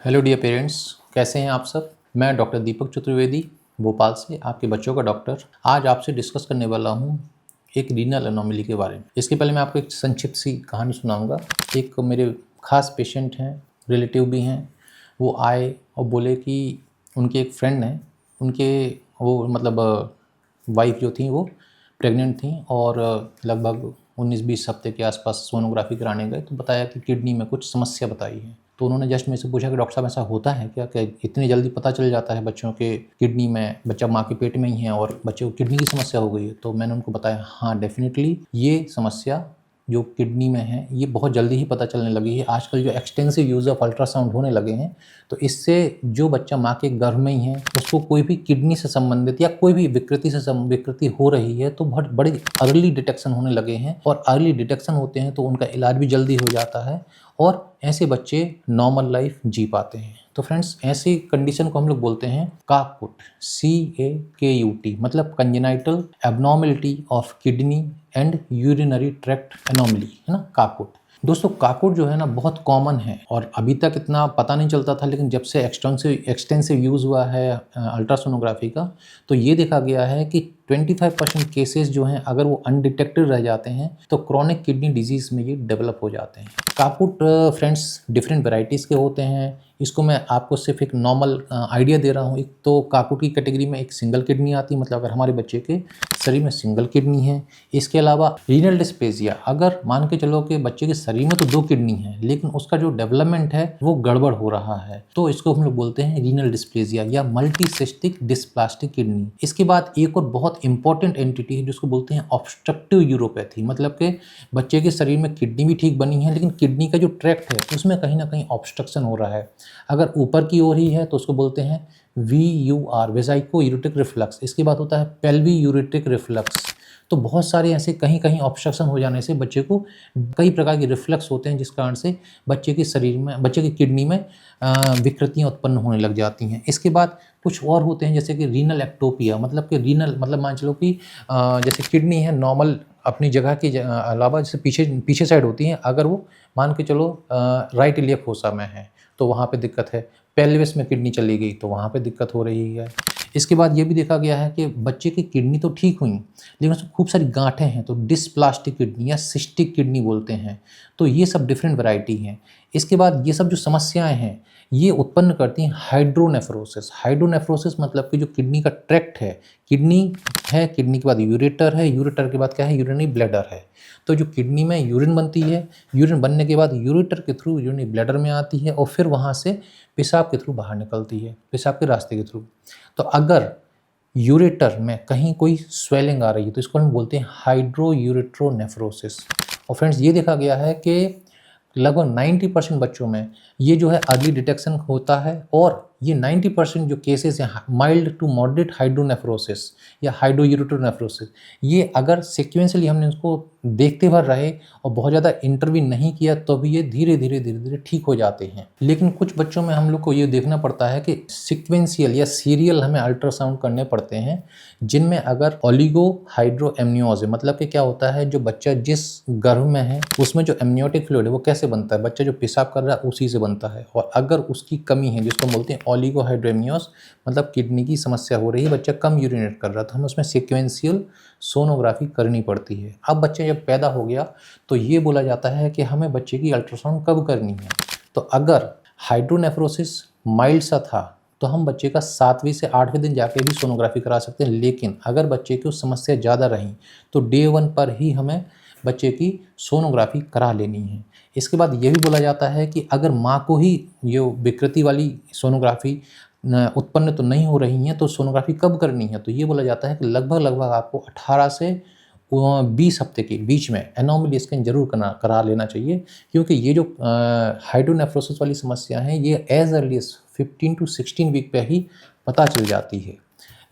Hello dear parents, कैसे हैं आप सब। मैं डॉक्टर दीपक चतुर्वेदी भोपाल से आपके बच्चों का डॉक्टर आज आपसे डिस्कस करने वाला हूं एक रीनल एनोमली के बारे में। इसके पहले मैं आपको एक संक्षिप्त सी कहानी सुनाऊंगा। एक मेरे खास पेशेंट हैं, रिलेटिव भी हैं। वो आए और बोले कि उनके एक फ्रेंड हैं, उनके वो मतलब वाइफ जो थी वो प्रेग्नेंट थी और लगभग 19-20 हफ्ते के आसपास सोनोग्राफी कराने गए तो बताया कि किडनी में कुछ समस्या बताई है। तो उन्होंने जस्ट मेरे से पूछा कि डॉक्टर साहब ऐसा होता है क्या, इतनी जल्दी पता चल जाता है बच्चों के किडनी में, बच्चा माँ के पेट में ही है और बच्चे को किडनी की समस्या हो गई है। तो मैंने उनको बताया हाँ डेफिनेटली ये समस्या जो किडनी में है ये बहुत जल्दी ही पता चलने लगी है। आजकल जो एक्सटेंसिव यूज़ ऑफ अल्ट्रासाउंड होने लगे हैं तो इससे जो बच्चा माँ के गर्भ में ही है उसको कोई भी किडनी से संबंधित या कोई भी विकृति हो रही है तो बहुत बड़ी अर्ली डिटेक्शन होने लगे हैं और अर्ली डिटेक्शन होते हैं तो उनका इलाज भी जल्दी हो जाता है और ऐसे बच्चे नॉर्मल लाइफ जी पाते हैं। तो फ्रेंड्स ऐसी कंडीशन को हम लोग बोलते हैं काकुट, CAKUT, मतलब congenital abnormality of kidney and urinary tract anomaly, है ना, काकुट। दोस्तों काकुट जो है ना बहुत कॉमन है और अभी तक इतना पता नहीं चलता था, लेकिन जब से एक्सटेंसिव यूज़ हुआ है अल्ट्रासोनोग्राफी का तो ये देखा गया है कि 25% केसेस जो हैं अगर वो अनडिटेक्टेड रह जाते हैं तो क्रॉनिक किडनी डिजीज़ में ये डेवलप हो जाते हैं। काकुट फ्रेंड्स डिफरेंट वेराइटीज़ के होते हैं। इसको मैं आपको सिर्फ एक नॉर्मल आइडिया दे रहा हूँ। एक तो काकुट की कैटेगरी में एक सिंगल किडनी आती है, मतलब अगर हमारे बच्चे के शरीर में सिंगल किडनी है। इसके अलावा रीनल डिस्प्लेसिया, अगर मान के चलो कि बच्चे के शरीर में तो 2 किडनी है लेकिन उसका जो डेवलपमेंट है वो गड़बड़ हो रहा है तो इसको हम लोग बोलते हैं रीनल डिस्प्लेसिया या मल्टीसिस्टिक डिस्प्लास्टिक किडनी। इसके बाद एक और बहुत इंपॉर्टेंट एंटिटी है जिसको बोलते हैं ऑब्स्ट्रक्टिव यूरोपैथी, मतलब कि बच्चे के शरीर में किडनी भी ठीक बनी है लेकिन किडनी का जो ट्रैक्ट है उसमें कहीं ना कहीं ऑब्स्ट्रक्शन हो रहा है। अगर ऊपर की ओर ही है तो उसको बोलते हैं VUR, वेजाइको यूरेटिक रिफ्लक्स। इसके बाद होता है पेल्वी यूरेटिक रिफ्लक्स। तो बहुत सारे ऐसे कहीं कहीं ऑब्स्ट्रक्शन हो जाने से बच्चे को कई प्रकार के रिफ्लक्स होते हैं जिस कारण से बच्चे के शरीर में, बच्चे की किडनी में विकृतियाँ उत्पन्न होने लग जाती हैं। इसके बाद कुछ और होते हैं जैसे कि रीनल एक्टोपिया, मतलब कि रीनल मतलब मान चलो कि जैसे किडनी है नॉर्मल अपनी जगह के अलावा जैसे पीछे साइड होती हैं, अगर वो मान के चलो राइट इलियक फोसा में है तो वहाँ पे दिक्कत है। पेल्विस में किडनी चली गई तो वहाँ पे दिक्कत हो रही है। इसके बाद ये भी देखा गया है कि बच्चे की किडनी तो ठीक हुई लेकिन उसमें खूब सारी गांठें हैं तो डिस्प्लास्टिक किडनी या सिस्टिक किडनी बोलते हैं। तो ये सब डिफरेंट वैरायटी हैं। इसके बाद ये सब जो समस्याएं हैं ये उत्पन्न करती हैं हाइड्रोनेफ्रोसिस। हाइड्रोनेफ्रोसिस मतलब कि जो किडनी का ट्रैक्ट है, किडनी है, किडनी के बाद यूरेटर है, यूरेटर के बाद क्या है, यूरिनरी ब्लैडर है। तो जो किडनी में यूरिन बनती है, यूरिन बनने के बाद यूरेटर के थ्रू यूरिनरी ब्लैडर में आती है और फिर वहाँ से पेशाब के थ्रू बाहर निकलती है, पेशाब के रास्ते के थ्रू। तो अगर यूरेटर में कहीं कोई स्वेलिंग आ रही है तो इसको हम बोलते हैं हाइड्रोयूरेट्रोनेफ्रोसिस। और फ्रेंड्स ये देखा गया है कि लगभग 90% बच्चों में ये जो है अर्ली डिटेक्शन होता है और ये 90% जो केसेस हैं माइल्ड टू मॉडरेट हाइड्रोनेफ्रोसिस या हाइड्रोयूरेट्रोनेफ्रोसिस, ये अगर सिक्वेंसली हमने इसको देखते भर रहे और बहुत ज़्यादा इंटरवीन नहीं किया तो भी ये धीरे धीरे ठीक हो जाते हैं। लेकिन कुछ बच्चों में हम लोग को ये देखना पड़ता है कि सिक्वेंशियल या सीरियल हमें अल्ट्रासाउंड करने पड़ते हैं जिनमें अगर ओलिगो हाइड्रोएमनियोज है, मतलब कि क्या होता है जो बच्चा जिस गर्भ में है उसमें जो एमनियोटिक फ्लूइड है वो कैसे बनता है, बच्चा जो पेशाब कर रहा है उसी से बनता है। और अगर उसकी कमी है जिसको बोलते हैं ओलिगो हाइड्रोएमनियोज, मतलब किडनी की समस्या हो रही है, बच्चा कम यूरिनेट कर रहा है, तो हमें उसमें सिक्वेंशियल सोनोग्राफी करनी पड़ती है। अब बच्चा जब पैदा हो गया तो ये बोला जाता है कि हमें बच्चे की अल्ट्रासाउंड कब करनी है। तो अगर हाइड्रोनेफ्रोसिस माइल्ड सा था तो हम बच्चे का 7वें से 8वें दिन जाके भी सोनोग्राफी करा सकते हैं, लेकिन अगर बच्चे की समस्या ज़्यादा रही तो डे 1 पर ही हमें बच्चे की सोनोग्राफी करा लेनी है। इसके बाद ये भी बोला जाता है कि अगर माँ को ही ये विकृति वाली सोनोग्राफी उत्पन्न तो नहीं हो रही हैं तो सोनोग्राफी कब करनी है, तो ये बोला जाता है कि लगभग आपको 18 से 20 हफ्ते के बीच में एनोमली स्कैन जरूर करा लेना चाहिए, क्योंकि ये जो हाइड्रोनेफ्रोसिस वाली समस्या है ये as early as 15 to 16 week पे ही पता चल जाती है।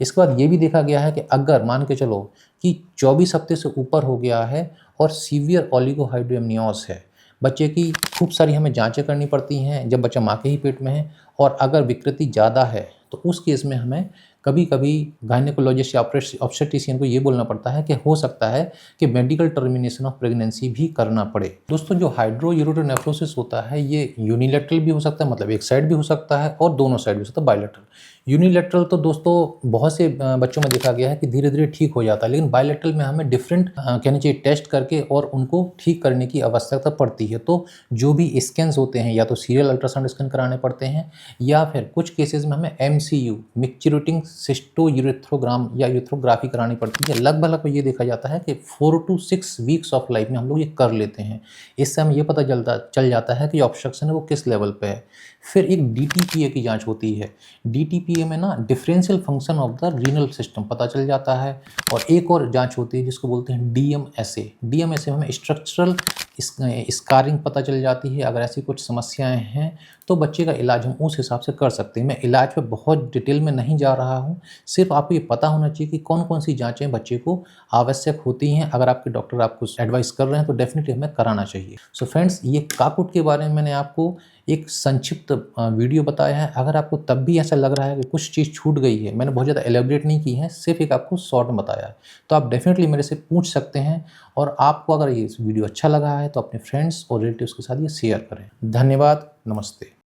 इसके बाद ये भी देखा गया है कि अगर मान के चलो कि 24 हफ्ते से ऊपर हो गया है और सीवियर ओलिगोहाइड्रोएमनियोज है, बच्चे की खूब सारी हमें जांचें करनी पड़ती हैं जब बच्चा माँ के ही पेट में है, और अगर विकृति ज़्यादा है तो उस केस में हमें कभी कभी गायनेकोलॉजिस्ट या ऑब्स्टेट्रिशियन को ये बोलना पड़ता है कि हो सकता है कि मेडिकल टर्मिनेशन ऑफ प्रेगनेंसी भी करना पड़े। दोस्तों, जो हाइड्रोयूरेटोनेफ्रोसिस होता है ये यूनिलैटरल भी हो सकता है, मतलब एक साइड भी हो सकता है, और दोनों साइड भी हो सकता है, बायलैटरल। यूनिलैटरल तो दोस्तों बहुत से बच्चों में देखा गया है कि धीरे धीरे ठीक हो जाता है, लेकिन बायलैटरल में हमें डिफरेंट कहना चाहिए टेस्ट करके और उनको ठीक करने की आवश्यकता पड़ती है। तो जो भी स्कैन्स होते हैं या तो सीरियल अल्ट्रासाउंड स्कैन कराने पड़ते हैं, या फिर कुछ केसेस में हमें MCU मिक्चुरेटिंग सिस्टोयूरेथ्रोग्राम या यूरेथ्रोग्राफी करानी पड़ती है। लगभग ये देखा जाता है कि 4 to 6 वीक्स ऑफ लाइफ में हम लोग ये कर लेते हैं। इससे हमें ये पता चल जाता है कि ऑब्स्ट्रक्शन है वो किस लेवल पे है। फिर एक DTPA की जांच होती है। DTPA में ना differential function of the renal system पता चल जाता है। और एक और जांच होती है जिसको बोलते हैं DMSA। DMSA में हमें स्ट्रक्चरल स्कारिंग पता चल जाती है। अगर ऐसी कुछ समस्याएं हैं तो बच्चे का इलाज हम उस हिसाब से कर सकते हैं। मैं इलाज पे बहुत डिटेल में नहीं जा रहा हूँ, सिर्फ आपको ये पता होना चाहिए कि कौन कौन सी जांचें बच्चे को आवश्यक होती हैं। अगर आपके डॉक्टर आपको एडवाइस कर रहे हैं तो डेफिनेटली हमें कराना चाहिए। सो फ्रेंड्स, ये काकुट के बारे में मैंने आपको एक संक्षिप्त वीडियो बताया है। अगर आपको तब भी ऐसा लग रहा है कि कुछ चीज़ छूट गई है, मैंने बहुत ज़्यादा एलेबरेट नहीं की है, सिर्फ एक आपको शॉर्ट में बताया है, तो आप डेफिनेटली मेरे से पूछ सकते हैं। और आपको अगर ये वीडियो अच्छा लगा है तो अपने फ्रेंड्स और रिलेटिव्स के साथ ये शेयर करें। धन्यवाद। नमस्ते।